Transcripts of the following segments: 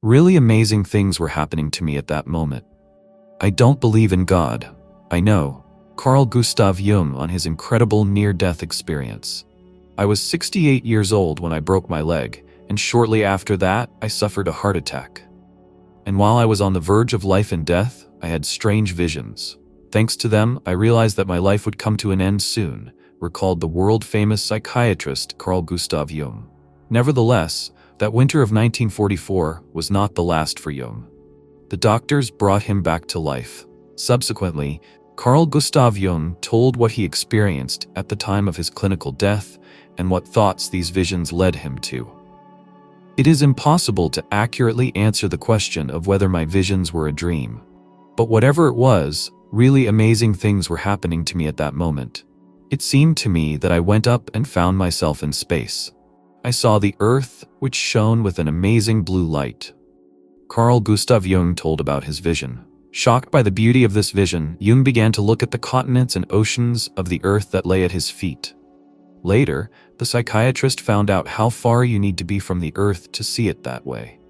Really amazing things were happening to me at that moment. I don't believe in God, I know. Carl Gustav Jung on his incredible near-death experience. I was 68 years old when I broke my leg, and shortly after that, I suffered a heart attack. And while I was on the verge of life and death, I had strange visions. Thanks to them, I realized that my life would come to an end soon, recalled the world-famous psychiatrist Carl Gustav Jung. Nevertheless, that winter of 1944 was not the last for Jung. The doctors brought him back to life. Subsequently, Carl Gustav Jung told what he experienced at the time of his clinical death and what thoughts these visions led him to. It is impossible to accurately answer the question of whether my visions were a dream. But whatever it was, really amazing things were happening to me at that moment. It seemed to me that I went up and found myself in space. I saw the Earth, which shone with an amazing blue light. Carl Gustav Jung told about his vision. Shocked by the beauty of this vision, Jung began to look at the continents and oceans of the Earth that lay at his feet. Later, the psychiatrist found out how far you need to be from the Earth to see it that way.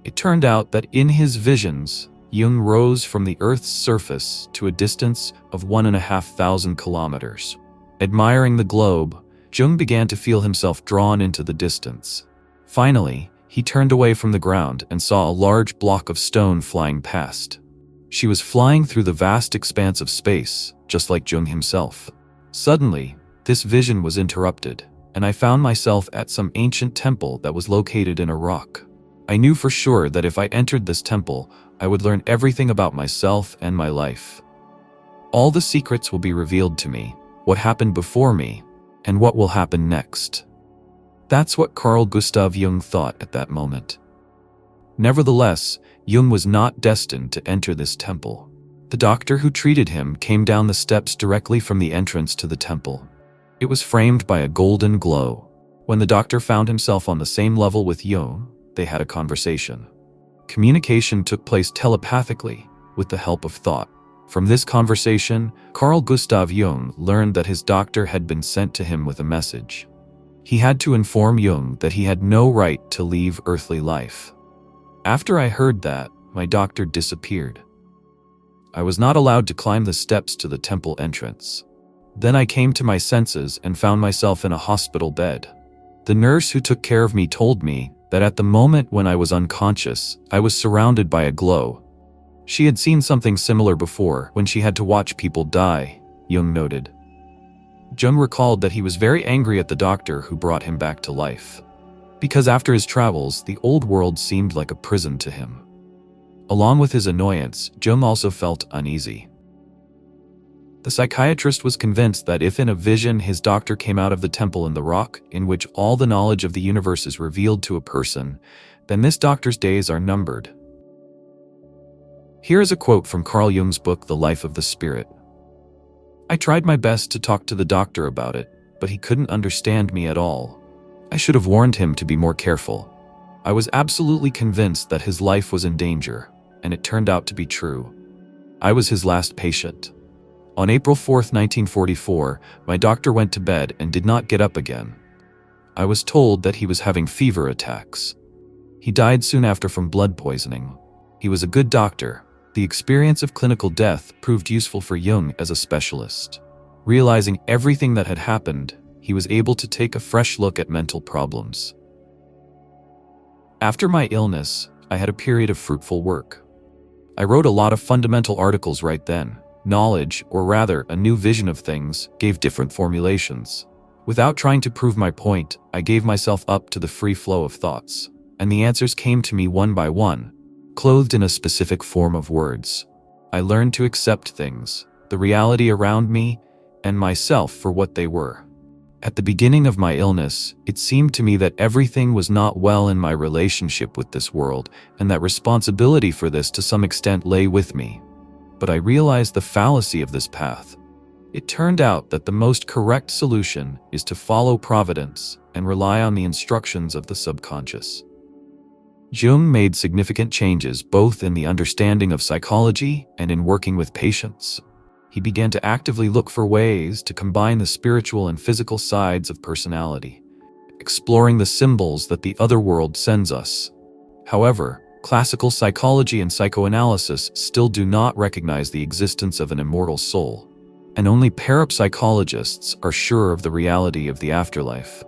It turned out that in his visions, Jung rose from the Earth's surface to a distance of 1,500 kilometers. Admiring the globe, Jung began to feel himself drawn into the distance. Finally, he turned away from the ground and saw a large block of stone flying past. She was flying through the vast expanse of space, just like Jung himself. Suddenly, this vision was interrupted, and I found myself at some ancient temple that was located in a rock. I knew for sure that if I entered this temple, I would learn everything about myself and my life. All the secrets will be revealed to me, what happened before me, and what will happen next. That's what Carl Gustav Jung thought at that moment. Nevertheless, Jung was not destined to enter this temple. The doctor who treated him came down the steps directly from the entrance to the temple. It was framed by a golden glow. When the doctor found himself on the same level with Jung, they had a conversation. Communication took place telepathically, with the help of thought. From this conversation, Carl Gustav Jung learned that his doctor had been sent to him with a message. He had to inform Jung that he had no right to leave earthly life. After I heard that, my doctor disappeared. I was not allowed to climb the steps to the temple entrance. Then I came to my senses and found myself in a hospital bed. The nurse who took care of me told me that at the moment when I was unconscious, I was surrounded by a glow. She had seen something similar before when she had to watch people die, Jung noted. Jung recalled that he was very angry at the doctor who brought him back to life. Because after his travels, the old world seemed like a prison to him. Along with his annoyance, Jung also felt uneasy. The psychiatrist was convinced that if in a vision his doctor came out of the temple in the rock, in which all the knowledge of the universe is revealed to a person, then this doctor's days are numbered. Here is a quote from Carl Jung's book, The Life of the Spirit. I tried my best to talk to the doctor about it, but he couldn't understand me at all. I should have warned him to be more careful. I was absolutely convinced that his life was in danger, and it turned out to be true. I was his last patient. On April 4, 1944, my doctor went to bed and did not get up again. I was told that he was having fever attacks. He died soon after from blood poisoning. He was a good doctor. The experience of clinical death proved useful for Jung as a specialist. Realizing everything that had happened, he was able to take a fresh look at mental problems. After my illness, I had a period of fruitful work. I wrote a lot of fundamental articles right then. Knowledge, or rather a new vision of things, gave different formulations. Without trying to prove my point, I gave myself up to the free flow of thoughts, and the answers came to me one by one, clothed in a specific form of words. I learned to accept things, the reality around me, and myself for what they were. At the beginning of my illness, it seemed to me that everything was not well in my relationship with this world, and that responsibility for this to some extent lay with me. But I realized the fallacy of this path. It turned out that the most correct solution is to follow providence and rely on the instructions of the subconscious. Jung made significant changes both in the understanding of psychology and in working with patients. He began to actively look for ways to combine the spiritual and physical sides of personality, exploring the symbols that the other world sends us. However, Classical psychology and psychoanalysis still do not recognize the existence of an immortal soul, and only parapsychologists are sure of the reality of the afterlife.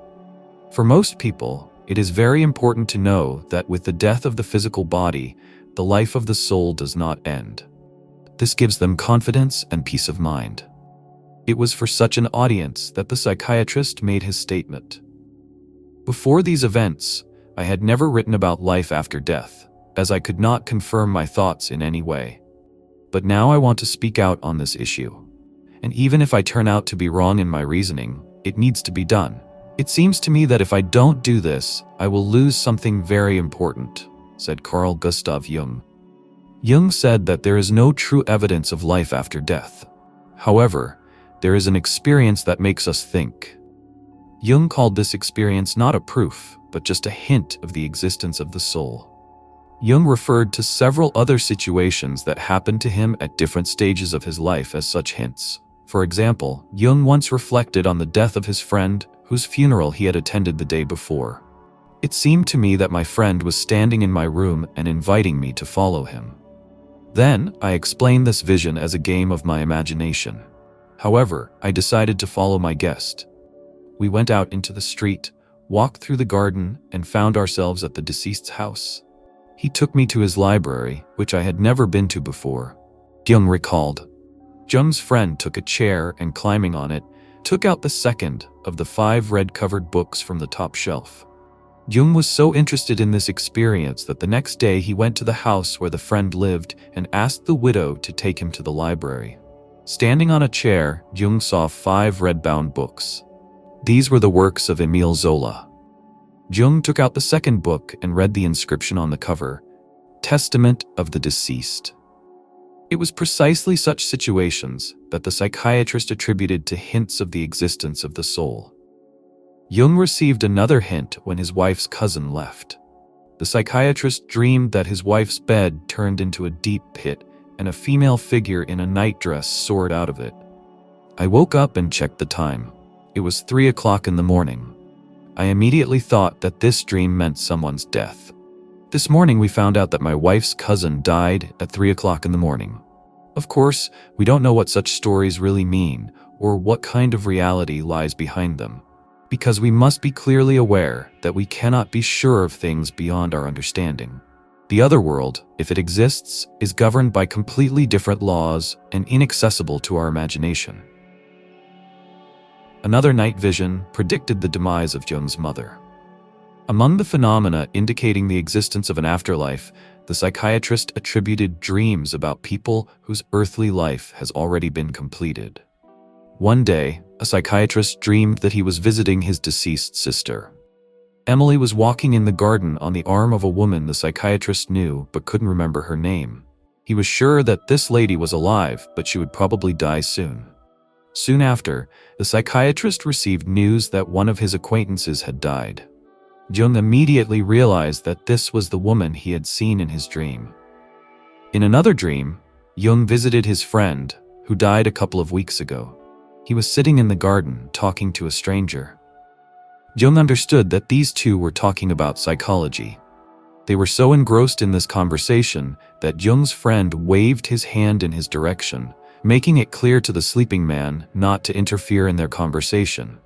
For most people, it is very important to know that with the death of the physical body, the life of the soul does not end. This gives them confidence and peace of mind. It was for such an audience that the psychiatrist made his statement. Before these events, I had never written about life after death, as I could not confirm my thoughts in any way. But now I want to speak out on this issue. And even if I turn out to be wrong in my reasoning, it needs to be done. It seems to me that if I don't do this, I will lose something very important, said Carl Gustav Jung. Jung said that there is no true evidence of life after death. However, there is an experience that makes us think. Jung called this experience not a proof, but just a hint of the existence of the soul. Jung referred to several other situations that happened to him at different stages of his life as such hints. For example, Jung once reflected on the death of his friend, whose funeral he had attended the day before. It seemed to me that my friend was standing in my room and inviting me to follow him. Then, I explained this vision as a game of my imagination. However, I decided to follow my guest. We went out into the street, walked through the garden, and found ourselves at the deceased's house. He took me to his library, which I had never been to before. Jung recalled. Jung's friend took a chair and, climbing on it, took out the second of the 5 red-covered books from the top shelf. Jung was so interested in this experience that the next day he went to the house where the friend lived and asked the widow to take him to the library. Standing on a chair, Jung saw 5 red-bound books. These were the works of Émile Zola. Jung took out the second book and read the inscription on the cover, Testament of the Deceased. It was precisely such situations that the psychiatrist attributed to hints of the existence of the soul. Jung received another hint when his wife's cousin left. The psychiatrist dreamed that his wife's bed turned into a deep pit and a female figure in a nightdress soared out of it. I woke up and checked the time. It was 3 o'clock in the morning. I immediately thought that this dream meant someone's death. This morning we found out that my wife's cousin died at 3 o'clock in the morning. Of course, we don't know what such stories really mean or what kind of reality lies behind them, because we must be clearly aware that we cannot be sure of things beyond our understanding. The other world, if it exists, is governed by completely different laws and inaccessible to our imagination. Another night vision predicted the demise of Jung's mother. Among the phenomena indicating the existence of an afterlife, the psychiatrist attributed dreams about people whose earthly life has already been completed. One day, a psychiatrist dreamed that he was visiting his deceased sister. Emily was walking in the garden on the arm of a woman the psychiatrist knew but couldn't remember her name. He was sure that this lady was alive, but she would probably die soon. Soon after, the psychiatrist received news that one of his acquaintances had died. Jung immediately realized that this was the woman he had seen in his dream. In another dream, Jung visited his friend, who died a couple of weeks ago. He was sitting in the garden talking to a stranger. Jung understood that these two were talking about psychology. They were so engrossed in this conversation that Jung's friend waved his hand in his direction, making it clear to the sleeping man not to interfere in their conversation.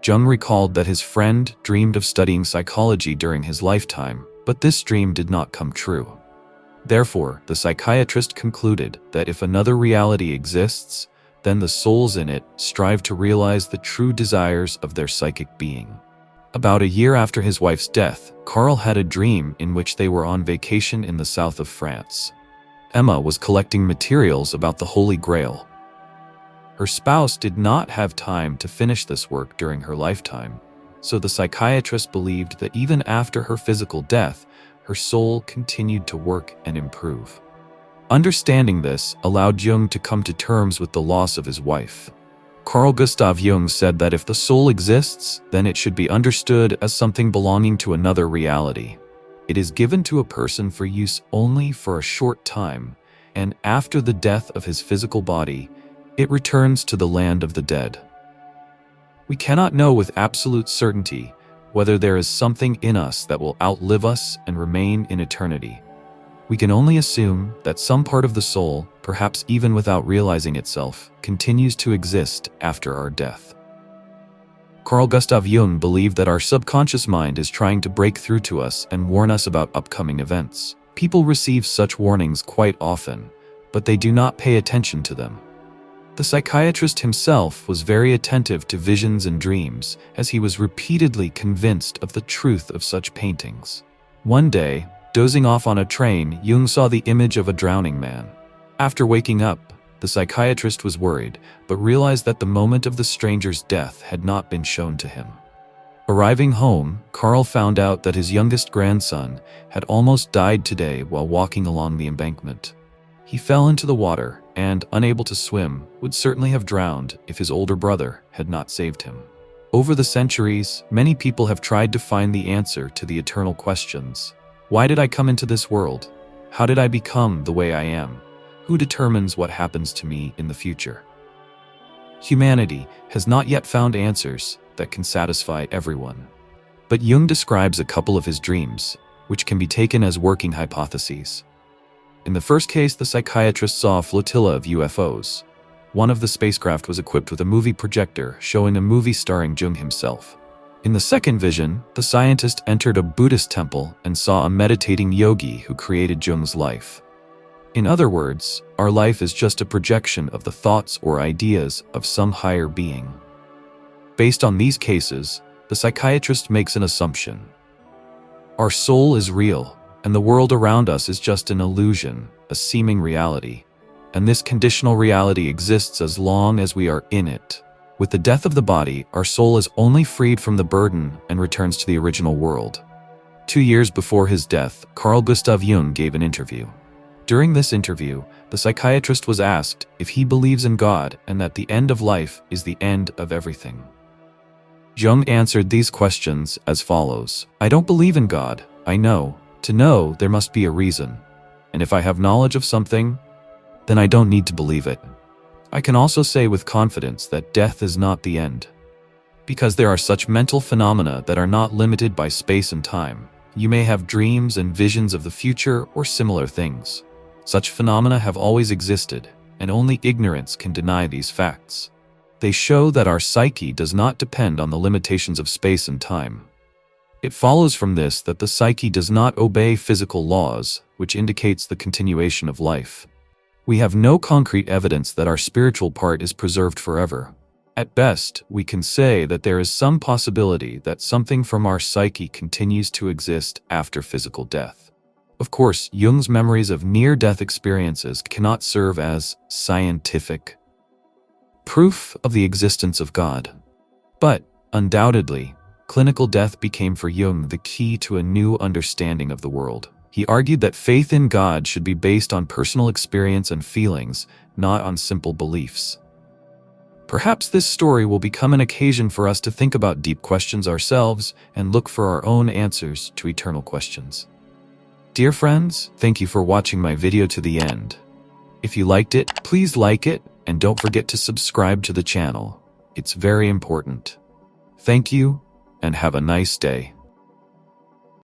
Jung recalled that his friend dreamed of studying psychology during his lifetime, but this dream did not come true. Therefore, the psychiatrist concluded that if another reality exists, then the souls in it strive to realize the true desires of their psychic being. About a year after his wife's death, Carl had a dream in which they were on vacation in the south of France. Emma was collecting materials about the Holy Grail. Her spouse did not have time to finish this work during her lifetime, so the psychiatrist believed that even after her physical death, her soul continued to work and improve. Understanding this allowed Jung to come to terms with the loss of his wife. Carl Gustav Jung said that if the soul exists, then it should be understood as something belonging to another reality. It is given to a person for use only for a short time, and after the death of his physical body, it returns to the land of the dead. We cannot know with absolute certainty whether there is something in us that will outlive us and remain in eternity. We can only assume that some part of the soul, perhaps even without realizing itself, continues to exist after our death. Carl Gustav Jung believed that our subconscious mind is trying to break through to us and warn us about upcoming events. People receive such warnings quite often, but they do not pay attention to them. The psychiatrist himself was very attentive to visions and dreams, as he was repeatedly convinced of the truth of such paintings. One day, dozing off on a train, Jung saw the image of a drowning man. After waking up, the psychiatrist was worried, but realized that the moment of the stranger's death had not been shown to him. Arriving home, Carl found out that his youngest grandson had almost died today while walking along the embankment. He fell into the water and, unable to swim, would certainly have drowned if his older brother had not saved him. Over the centuries, many people have tried to find the answer to the eternal questions. Why did I come into this world? How did I become the way I am? Who determines what happens to me in the future? Humanity has not yet found answers that can satisfy everyone. But Jung describes a couple of his dreams, which can be taken as working hypotheses. In the first case, the psychiatrist saw a flotilla of UFOs. One of the spacecraft was equipped with a movie projector showing a movie starring Jung himself. In the second vision, the scientist entered a Buddhist temple and saw a meditating yogi who created Jung's life. In other words, our life is just a projection of the thoughts or ideas of some higher being. Based on these cases, the psychiatrist makes an assumption. Our soul is real, and the world around us is just an illusion, a seeming reality. And this conditional reality exists as long as we are in it. With the death of the body, our soul is only freed from the burden and returns to the original world. 2 years before his death, Carl Gustav Jung gave an interview. During this interview, the psychiatrist was asked if he believes in God and that the end of life is the end of everything. Jung answered these questions as follows: I don't believe in God. I know. To know, there must be a reason. And if I have knowledge of something, then I don't need to believe it. I can also say with confidence that death is not the end. Because there are such mental phenomena that are not limited by space and time. You may have dreams and visions of the future or similar things. Such phenomena have always existed, and only ignorance can deny these facts. They show that our psyche does not depend on the limitations of space and time. It follows from this that the psyche does not obey physical laws, which indicates the continuation of life. We have no concrete evidence that our spiritual part is preserved forever. At best, we can say that there is some possibility that something from our psyche continues to exist after physical death. Of course, Jung's memories of near-death experiences cannot serve as scientific proof of the existence of God. But, undoubtedly, clinical death became for Jung the key to a new understanding of the world. He argued that faith in God should be based on personal experience and feelings, not on simple beliefs. Perhaps this story will become an occasion for us to think about deep questions ourselves and look for our own answers to eternal questions. Dear friends, thank you for watching my video to the end. If you liked it, please like it, and don't forget to subscribe to the channel. It's very important. Thank you, and have a nice day.